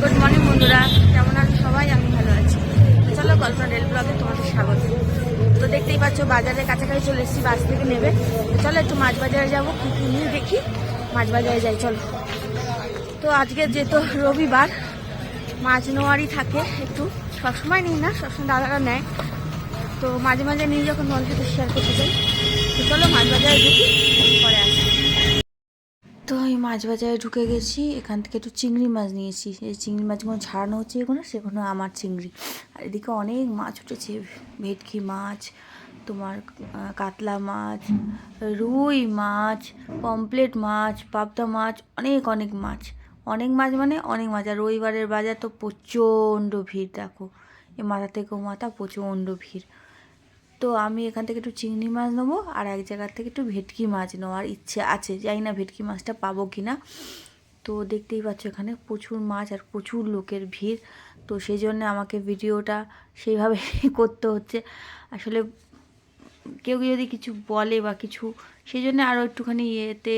Good morning বন্ধুরা, কেমন আছো সবাই? আমি ভালো আছি। চলো কল্পনা রেল ব্লগে তোমাদের স্বাগত। তো দেখতেই পাচ্ছ বাজারের কাছাকাছি চলে এসেছি, বাস থেকে নেবে। চলো একটু মাছ বাজারে যাবো, কি কি নিয়ে দেখি। মাছ বাজারে যাই চলো। তো আজকে যেহেতু রবিবার, মাছ নেওয়ারই থাকে একটু, সবসময় নিই না, সবসময় দাদারা নেয়। তো মাঝে মাঝে নিয়ে যখন তোমাদের সাথে শেয়ার করতে চাই। তো চলো মাছ বাজারে ঢুকি, পরে আসি। তো আমি মাছ বাজারে ঢুকে গেছি, এখান থেকে একটু চিংড়ি মাছ নিয়েছি। এই চিংড়ি মাছগুলো ছাড়ানো হচ্ছে, সেগুলো আমার চিংড়ি। আর এদিকে অনেক মাছ উঠেছে, ভেটকি মাছ, তোমার কাতলা মাছ, রুই মাছ, পমপ্লেট মাছ, পাবদা মাছ, অনেক অনেক মাছ। অনেক মাছ মানে অনেক মাছ। আর রবিবারের বাজার তো প্রচণ্ড ভিড়, দেখো এ মাথা থেকেও মাথা, প্রচণ্ড ভিড়। তো আমি এখান থেকে একটু চিংড়ি মাছ নেবো, আর এক জায়গার থেকে একটু ভেটকি মাছ নেওয়ার ইচ্ছে আছে। জানি না ভেটকি মাছটা পাবো কি না। তো দেখতেই পাচ্ছ এখানে প্রচুর মাছ আর প্রচুর লোকের ভিড়। তো সেই জন্য আমাকে ভিডিওটা সেইভাবে করতে হচ্ছে। আসলে কেউ যদি কিছু বলে বা কিছু, সেই জন্য আরও একটুখানি ইয়েতে।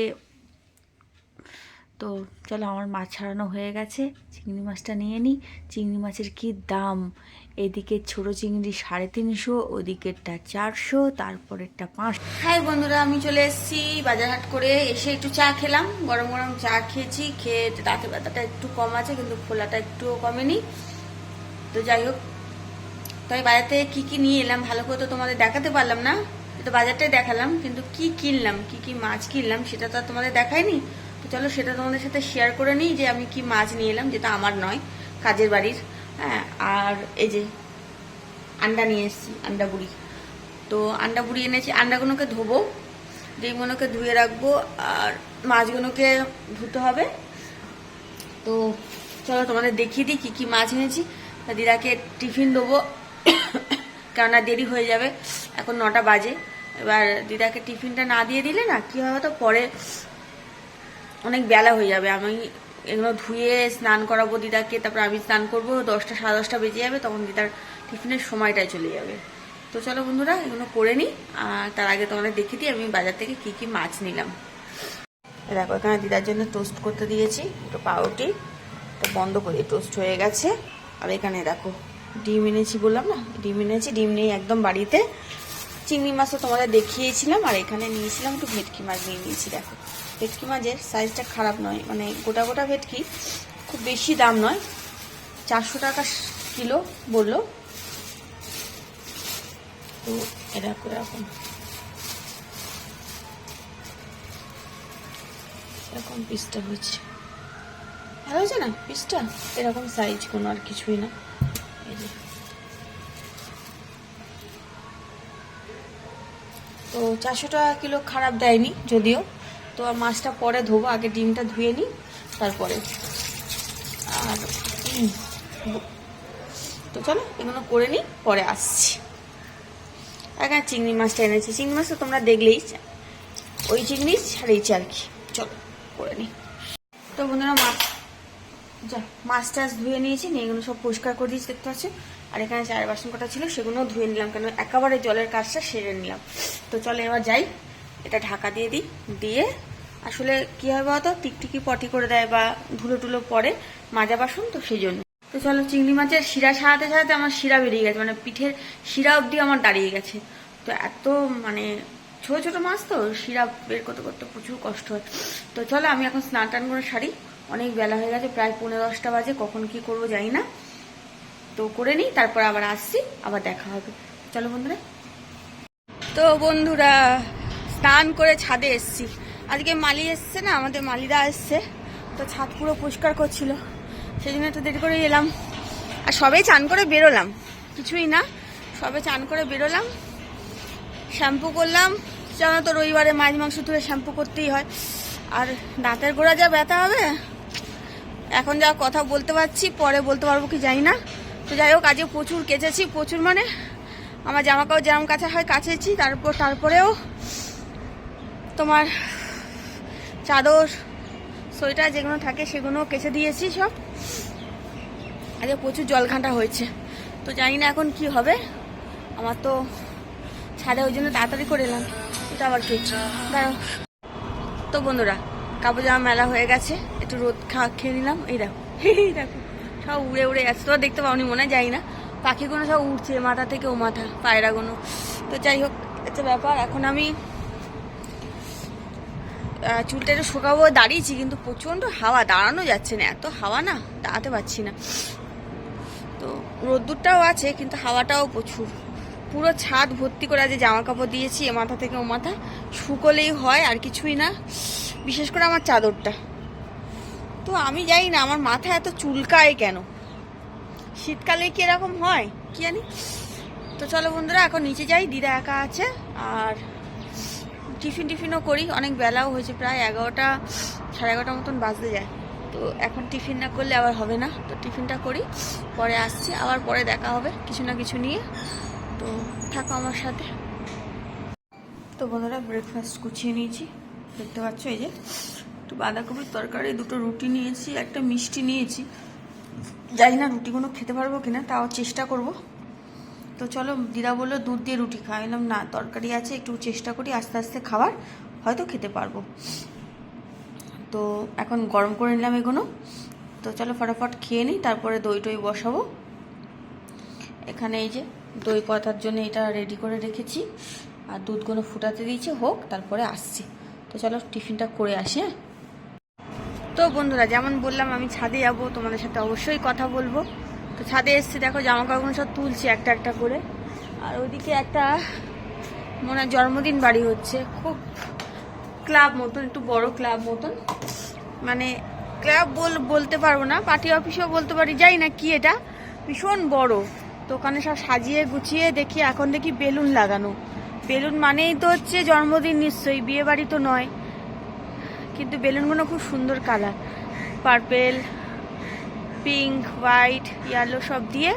তো চলো, আমার মাছ ছাড়ানো হয়ে গেছে, চিংড়ি মাছটা নিয়ে নিই। চিংড়ি মাছের কি দাম! এদিকে ছোটো চিংড়ি 350, ওদিকেরটা 400, তারপরেরটা 500। হ্যাঁ বন্ধুরা, আমি চলে এসেছি বাজারহাট করে। এসে একটু চা খেলাম, গরম গরম চা খেয়েছি। খেয়ে দাঁতে ব্যথাটা একটু কম আছে, কিন্তু ফোলাটা একটুও কমেনি। তো যাই হোক, তাই বাজার থেকে কী কী নিয়ে এলাম ভালো করে তো তোমাদের দেখাতে পারলাম না। তো বাজারটাই দেখালাম, কিন্তু কি কিনলাম, কি কি মাছ কিনলাম সেটা তো আর তোমাদের দেখায়নি। তো চলো সেটা তোমাদের সাথে শেয়ার করে নিই, যে আমি কি মাছ নিয়ে এলাম, যেটা আমার নয়, কাজের বাড়ির। হ্যাঁ, আর এই যে আন্ডা নিয়ে এসেছি, আন্ডা বুড়ি। তো আন্ডা বুড়ি এনেছি, আন্ডাগুলোকে ধোবো, ডিমগুলোকে ধুয়ে রাখবো, আর মাছগুলোকে ধুতে হবে। তো চলো তোমাদের দেখিয়ে দিই কী কী মাছ এনেছি। দিদাকে টিফিন দেবো, কেননা দেরি হয়ে যাবে, এখন 9টা বাজে। এবার দিদাকে টিফিনটা না দিয়ে দিলে না কী হবে, তো পরে অনেক বেলা হয়ে যাবে। আমি এগুলো ধুয়ে স্নান করাবো দিদাকে, তারপর আমি স্নান করবো, 10টা 10:30 বেজে যাবে, তখন দিদার টিফিনের সময়টাই চলে যাবে। তো চলো বন্ধুরা, এগুলো করে নিই। আর তার আগে তোমাদের দেখিয়ে দিই আমি বাজার থেকে কী কী মাছ নিলাম। দেখো, এখানে দিদার জন্য টোস্ট করতে দিয়েছি, একটু পাউরুটি, তো বন্ধ করে টোস্ট হয়ে গেছে। আর এখানে দেখো ডিম এনেছি, বললাম না ডিম এনেছি, ডিম নিয়ে একদম বাড়িতে। চিংড়ি মাছও তোমাদের দেখিয়েছিলাম, আর এখানে নিয়েছিলাম একটু ভেটকি মাছ নিয়ে নিয়েছি। দেখো ভেটকি মাছের সাইজটা খারাপ নয়, মানে গোটা গোটা ভেটকি, খুব বেশি দাম নয়, 400 টাকা কিলো বললো। তো এরকম এরকম এরকম পিসটা হয়েছে, ভালো হয়েছে না পিসটা? এরকম সাইজ, কোনো আর কিছুই না। এই যে, তো 400 টাকা কিলো খারাপ দেয়নি যদিও। তো মাছটা পরে ধোবো, আগে ডিমটা ধুয়ে নিই তারপরে। আর তো চলো এগুলো করে নিই, পরে আসছি। এখানে চিংড়ি মাছটা এনেছি, চিংড়ি মাছ তো তোমরা দেখলেই, ওই চিংড়ি ছাড়িয়েছি আর কি। চলো করে নিই। তো বন্ধুরা, মাছ টাছ ধুয়ে নিয়েছি, নিয়ে এগুলো সব পরিষ্কার করে দিয়েছি, দেখতে পাচ্ছি। আর এখানে চায়ের বাসন কটা ছিল, সেগুলোও ধুয়ে নিলাম, কেন একেবারে জলের কাজটা সেরে নিলাম। তো চলো এবার যাই, এটা ঢাকা দিয়ে দিই। দিয়ে আসলে কী হয় বলতো, টিকটিকি পটি করে দেয় বা ধুলো টুলো পড়ে মাজা বাসন, তো সেই জন্য। তো চলো, চিংড়ি মাছের শিরা সারাতে সারাতে আমার শিরা বেরিয়ে গেছে, মানে পিঠের শিরা অবধি আমার দাঁড়িয়ে গেছে। তো এত মানে ছোটো ছোটো মাছ, তো শিরা বের করতে করতে প্রচুর কষ্ট হয়। তো চলো আমি এখন স্নান টান করে সারি, অনেক বেলা হয়ে গেছে, প্রায় 9:30 বাজে, কখন কি করব জানি না। তো করে নিই, তারপর আবার আসছি, আবার দেখা হবে। চলো বন্ধুরা। তো বন্ধুরা, স্নান করে ছাদে এসছি। আজকে মালি এসছে না, আমাদের মালিদা এসছে, তো ছাদ পুরো পরিষ্কার করছিল, সেই জন্য একটু দেরি করে এলাম। আর সবে চান করে বেরোলাম, কিছুই না, সবে চান করে বেরোলাম, শ্যাম্পু করলাম। জানো তো রবিবারে মাছ মাংস তুলে শ্যাম্পু করতেই হয়। আর দাঁতের গোড়া যা ব্যথা হবে, এখন যা কথা বলতে পারছি, পরে বলতে পারবো কি জানি না। তো যাই হোক, আজকে প্রচুর কেচেছি, প্রচুর মানে আমার জামা কাপড় যেরকম কাচা হয় কাচেছি, তারপরেও তোমার চাদর সোয়েটার যেগুলো থাকে সেগুলো কেচে দিয়েছি সব। আজকে প্রচুর জল ঘাঁটা হয়েছে, তো জানি না এখন কি হবে। আমার তো ছাদে, ওই জন্য তাড়াতাড়ি করে এলাম। এটা আবার কি দাঁড়াও। তো বন্ধুরা, কাপড় জামা মেলা হয়ে গেছে, একটু রোদ খেয়ে নিলাম। এই দেখো, দেখো সব উড়ে উড়ে যাচ্ছে, তো দেখতে পাওনি মনে হয়, যাই না, পাখিগুলো সব উড়ছে মাথা থেকে ও মাথা, পায়রাগুলো। তো যাই হোক, একটা ব্যাপার। এখন আমি চুলটা একটু শুকাবো দাঁড়িয়েছি, কিন্তু প্রচণ্ড হাওয়া, দাঁড়ানো যাচ্ছে না, এত হাওয়া না, দাঁড়াতে পারছি না। তো রোদ্দুরটাও আছে কিন্তু হাওয়াটাও প্রচুর, পুরো ছাদ ভর্তি করে আছে জামা কাপড় দিয়েছি, এ মাথা থেকে ও মাথা, শুকোলেই হয়, আর কিছুই না, বিশেষ করে আমার চাদরটা। তো আমি জানি না আমার মাথা এত চুলকায় কেন, শীতকালে কি এরকম হয় কি জানি। তো চলো বন্ধুরা, এখন নিচে যাই, দিদা একা আছে, আর টিফিনও করি, অনেক বেলাও হয়েছে, প্রায় 11টা 11:30 মতন বাজতে যায়। তো এখন টিফিন না করলে আবার হবে না, তো টিফিনটা করি, পরে আসছি, আবার পরে দেখা হবে কিছু না কিছু নিয়ে। তো থাকো আমার সাথে। তো বন্ধুরা, ব্রেকফাস্ট গুছিয়ে নিয়েছি, দেখতে পাচ্ছ, এই যে একটু বাঁধাকপির তরকারি, 2টো রুটি নিয়েছি, একটা মিষ্টি নিয়েছি, জানি না রুটিগুলো খেতে পারবো কিনা, তাও চেষ্টা করব। তো চলো, দিদা বললো দুধ দিয়ে রুটি খাওয়ালাম, না তরকারি আছে, একটু চেষ্টা করি আস্তে আস্তে খাবার, হয়তো খেতে পারবো। তো এখন গরম করে নিলাম এগুলো, তো চলো ফটাফট খেয়ে নিই, তারপরে দই টই বসাবো। এখানে এই যে দই পাতার জন্য এটা রেডি করে রেখেছি, আর দুধগুলো ফুটাতে দিয়েছি, হোক, তারপরে আসছি। তো চলো টিফিনটা করে আসি। হ্যাঁ, তো বন্ধুরা, যেমন বললাম আমি ছাদে যাবো, তোমাদের সাথে অবশ্যই কথা বলবো। তো ছাদে এসছি, দেখো জামা কাপড় সব তুলছি একটা একটা করে, আর ওইদিকে একটা মনে হয় জন্মদিন বাড়ি হচ্ছে, খুব ক্লাব মতন, একটু বড় ক্লাব মতন, মানে ক্লাব বলতে পারবো না, পার্টি অফিসও বলতে পারি, যাই না কি, এটা ভীষণ বড়। তো ওখানে সব সাজিয়ে গুছিয়ে দেখি, এখন দেখি বেলুন লাগানো, বেলুন মানেই তো হচ্ছে জন্মদিন, নিশ্চয়ই বিয়ে বাড়ি তো নয়, কিন্তু বেলুনগুলো খুব সুন্দর colour, purple, pink, white, yellow সব দিয়ে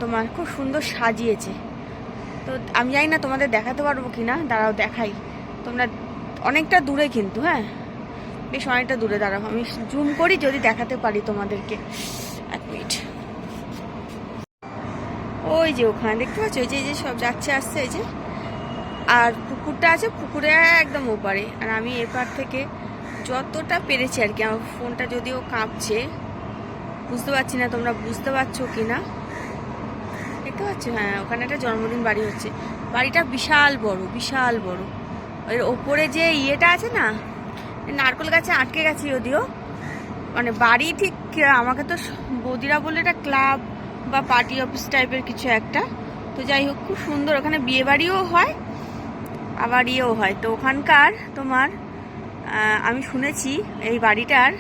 তোমার খুব সুন্দর সাজিয়েছে। তো আমি জানি না তোমাদের দেখাতে পারবো কি না, দাঁড়াও দেখাই, তোমরা অনেকটা দূরে কিন্তু, হ্যাঁ বেশ অনেকটা দূরে, দাঁড়াও আমি জুম করি যদি দেখাতে পারি তোমাদেরকে, 1 মিনিট। ওই যে ওখানে দেখতে পাচ্ছ, ওই যে সব যাচ্ছে আসছে, এই যে, আর পুকুরটা আছে, পুকুরে একদম ওপারে, আর আমি এপার থেকে যতটা পেরেছি আর কি, আমার ফোনটা যদিও কাঁপছে, বুঝতে পারছি না তোমরা বুঝতে পারছো কি না, দেখতে পাচ্ছ, হ্যাঁ ওখানে একটা জন্মদিন বাড়ি হচ্ছে, বাড়িটা বিশাল বড় বিশাল বড়। ওই ওপরে যে ইয়েটা আছে না, নারকেল গাছে আটকে গেছে যদিও, মানে বাড়ি ঠিক, আমাকে তো বৌদিরা বললে এটা ক্লাব বা পার্টি অফিস টাইপের কিছু একটা। তো যাই হোক, খুব সুন্দর, ওখানে বিয়ে বাড়িও হয় আবার ইয়েও হয়। তো ওখানকার তোমার আমি শুনেছি এই বাড়িটার,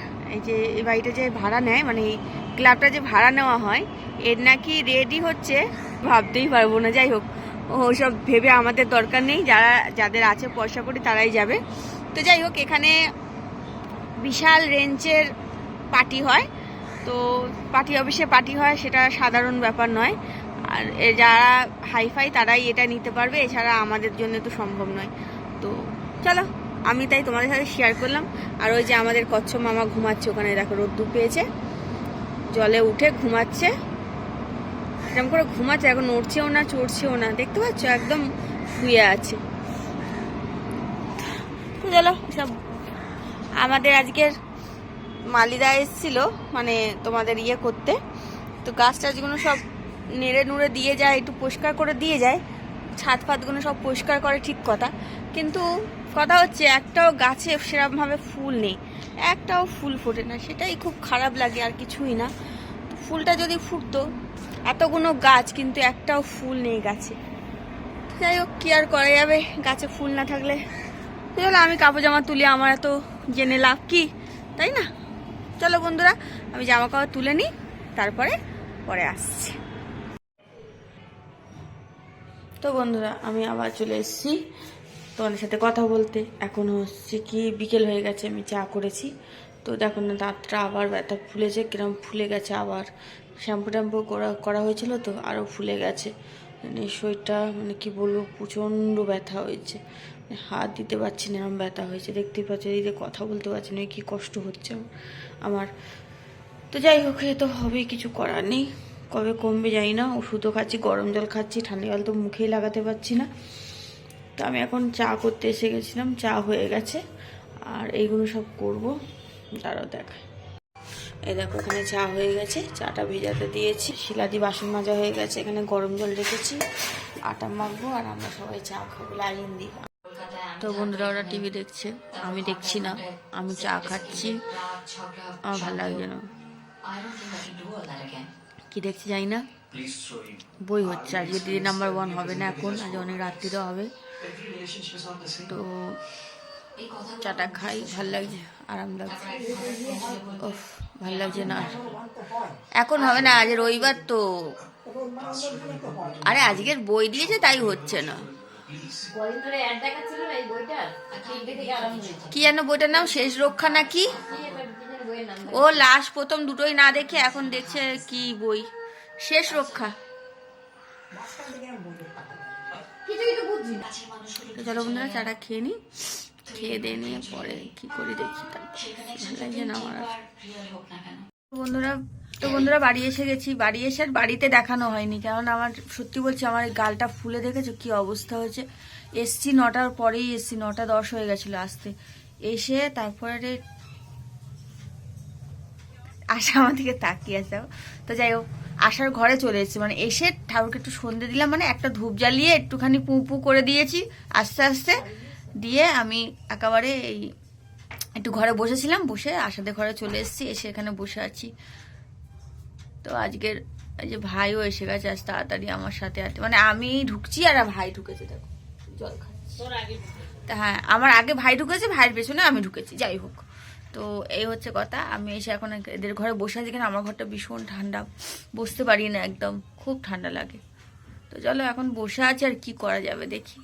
এই বাড়িটা যে ভাড়া নেয়, মানে এই ক্লাবটা যে ভাড়া নেওয়া হয়, এর নাকি রেডি হচ্ছে, ভাবতেই পারবো না। যাই হোক, ওসব ভেবে আমাদের দরকার নেই, যাদের আছে পয়সা করি তারাই যাবে। তো যাই হোক, এখানে বিশাল রেঞ্জের পার্টি হয়, তো পার্টি অফিসে পার্টি হয়, সেটা সাধারণ ব্যাপার নয়, আর যারা হাইফাই তারাই এটা নিতে পারবে, এছাড়া আমাদের জন্য তো সম্ভব নয়। তো চলো, আমি তাই তোমাদের সাথে শেয়ার করলাম। আর ওই যে আমাদের কচ্ছপ মামা ঘুমাচ্ছে ওখানে, দেখো রোদ্দুর পেয়েছে, জলে উঠে ঘুমাচ্ছে, এরকম করে ঘুমাচ্ছে, এখন নড়ছেও না চড়ছেও না, দেখতে পাচ্ছ, একদম শুয়ে আছে। তো চলো, সব আমাদের আজকের মালিদা এসেছিল, মানে তোমাদের ইয়ে করতে, তো গাছ টাছগুলো সব নেড়ে নুড়ে দিয়ে যায়, একটু পরিষ্কার করে দিয়ে যায়, ছাদ ফাতগুলো সব পরিষ্কার করে, ঠিক কথা, কিন্তু কথা হচ্ছে একটাও গাছে সেরকমভাবে ফুল নেই, একটাও ফুল ফোটে না, সেটাই খুব খারাপ লাগে, আর কিছুই না। তো ফুলটা যদি ফুটতো, এতগুলো গাছ কিন্তু একটাও ফুল নেই গাছে। যাই হোক, কি আর করা যাবে, গাছে ফুল না থাকলে। চলো, আমি কাপড় জামা তুলি, আমার এত জেনে লাভ কি, তাই না? চলো বন্ধুরা, আমি জামা কাপড় তুলে নিই, তারপরে পরে আসছি। তো বন্ধুরা, আমি আবার চলে এসেছি তোমাদের সাথে কথা বলতে। এখন হচ্ছে কি বিকেল হয়ে গেছে, আমি চা করেছি। তো দেখো না, দাঁতটা আবার ব্যথা ফুলেছে, কিরম ফুলে গেছে, আবার শ্যাম্পু ট্যাম্পু করা হয়েছিল তো আরও ফুলে গেছে, মানে শরীরটা, মানে কি বলবো, প্রচণ্ড ব্যথা হয়েছে, হাত দিতে পারছি না, এরকম ব্যথা হয়েছে, দেখতেই পাচ্ছি, এদিকে কথা বলতে পারছি না, কি কষ্ট হচ্ছে আমার। তো যাই হোক, এ তো হবেই, কিছু করার নেই, কবে কমবে জানি না। ওষুধও খাচ্ছি, গরম জল খাচ্ছি, ঠান্ডা জল তো মুখেই লাগাতে পারছি না। তো আমি এখন চা করতে এসে গেছিলাম, চা হয়ে গেছে, আর এইগুলো সব করব, দাঁড়াও দেখায়। এই দেখো এখানে চা হয়ে গেছে, চাটা ভেজাতে দিয়েছি, শিলাদি বাসন মাজা হয়ে গেছে, এখানে গরম জল রেখেছি, আটা মাখবো আর আমরা সবাই চা খাবো লাইন দিয়ে। তো বন্ধুরা ওরা টিভি দেখছে, আমি দেখছি না, আমি চা খাচ্ছি, আমার ভালো লাগছে না। কি দেখছি জানি না, বই হচ্ছে। আজকে দিদি নাম্বার 1 হবে না, এখন আজ অনেক রাত্রিও হবে। তো চাটা খাই, ভাল লাগছে, আরাম লাগছে। ও ভাল লাগছে না, এখন হবে না, আজ রবিবার তো। আরে আজকের বই দিয়েছে তাই হচ্ছে না। কি যেন বইটার নাম, শেষ রক্ষা নাকি? ও লাস্ট প্রথম দুটোই না দেখে এখন দেখছে কি বই, শেষ রক্ষা। তো চলো বন্ধুরা চাটা খেয়ে নি, খেয়ে দিয়ে নিয়ে পরে কি করি দেখি। ভালো লাগছে না আমার বন্ধুরা বাড়ি এসে গেছি। বাড়ি এসে আর বাড়িতে দেখানো হয়নি, কারণ আমার সত্যি বলছি আমার গালটা ফুলে দেখেছো কি অবস্থা হয়েছে। এসছি 9টার পরেই এসছি, 9:10 হয়ে গেছিলো আসতে। এসে তারপরে আশা আমার দিকে তাকিয়ে আছে। তো যাই হোক আশার ঘরে চলে এসেছি, মানে এসে ঠাকুরকে একটু সন্ধে দিলাম, মানে একটা ধূপ জ্বালিয়ে একটুখানি পু করে দিয়েছি আস্তে আস্তে দিয়ে আমি একেবারে এই একটু ঘরে বসেছিলাম, বসে আশাদের ঘরে চলে এসেছি, এসে এখানে বসে আছি। তো আজকের এই যে ভাইও এসে গেছে আজ তাড়াতাড়ি আমার সাথে, মানে আমি ঢুকছি আর ভাই ঢুকেছে, দেখো জল খাচ্ছি। হ্যাঁ আমার আগে ভাই ঢুকেছে, ভাইয়ের পেছনে আমি ঢুকেছি। যাই হোক তো এই হচ্ছে কথা। আমি এসে এখন এদের ঘরে বসে আছি, কেন আমার ঘরটা ভীষণ ঠান্ডা, বসতে পারি না, একদম খুব ঠান্ডা লাগে। তো চলো এখন বসে আছি, আর কি করা যাবে দেখি।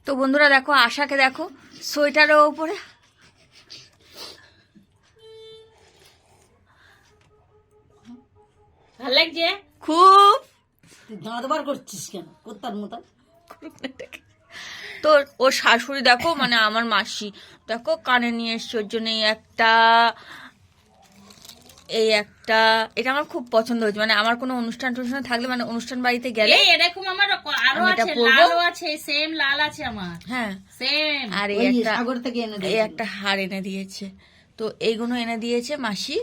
তো বন্ধুরা দেখো আশাকে দেখো সোয়েটারের ওপরে, ভালো লাগছে খুব। দাঁত বার করছিস কেন কুত্তার মতন? তো ওর শাশুড়ি দেখো, মানে আমার মাসি দেখো কানে নিয়ে এসছে ওর জন্য এই একটা এটা আমার খুব পছন্দ হয়েছে। মানে আমার কোনো অনুষ্ঠান টনুষ্ঠান থাকলে, মানে অনুষ্ঠান বাড়িতে গেলে এরকম আমার আরো আছে, লালও আছে, সেম লাল আছে আমার। হ্যাঁ সেম। আর এই একটা হার এনে দিয়েছে, তো এইগুলো এনে দিয়েছে মাসি।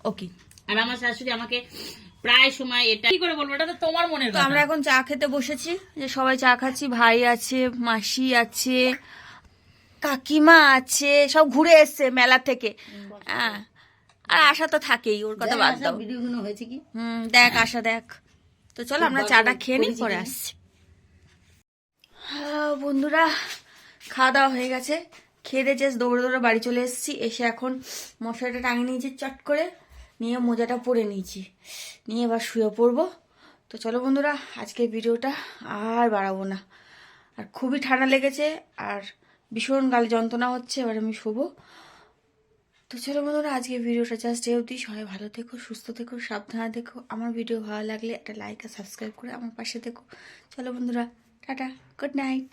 ওকে। আর আমার শাশুড়ি আমাকে প্রায় সময় এটা কি করে বলবো, এটা তো তোমার মনের কথা। আমরা এখন চা খেতে বসেছি, যে সবাই চা খাচ্ছি, ভাই আছে, মাসি আছে, কাকিমা আছে, সব ঘুরে এসছে মেলা থেকে। হ্যাঁ আর আশা তো থাকেই, ওর কথা বাদ দাও। ভিডিওগুলো হয়েছে কি দেখ আশা দেখ। তো চলো আমরা চাটা খেয়ে নিই, পরে আসছি। বন্ধুরা খাওয়া দাওয়া হয়ে গেছে, খেয়ে দিয়ে জাস্ট দৌড়ে দৌড়ে বাড়ি চলে এসেছি। এসে এখন মশলাটা টাঙিয়ে নিয়েছি চট করে, নিয়ে মোজাটা পরে নিয়েছি, নিয়ে এবার শুয়ে পড়বো। তো চলো বন্ধুরা আজকে ভিডিওটা আর বাড়াবো না, আর খুবই ঠান্ডা লেগেছে আর ভীষণ গালে যন্ত্রণা হচ্ছে, এবার আমি শোবো। তো চলো বন্ধুরা আজকে ভিডিওটা জাস্ট এই অবধি। সবাই ভালো থেকো, সুস্থ থেকো, সাবধানে দেখো। আমার ভিডিও ভালো লাগলে একটা লাইক আর সাবস্ক্রাইব করে আমার পাশে থেকো। চলো বন্ধুরা টাটা, গুড নাইট।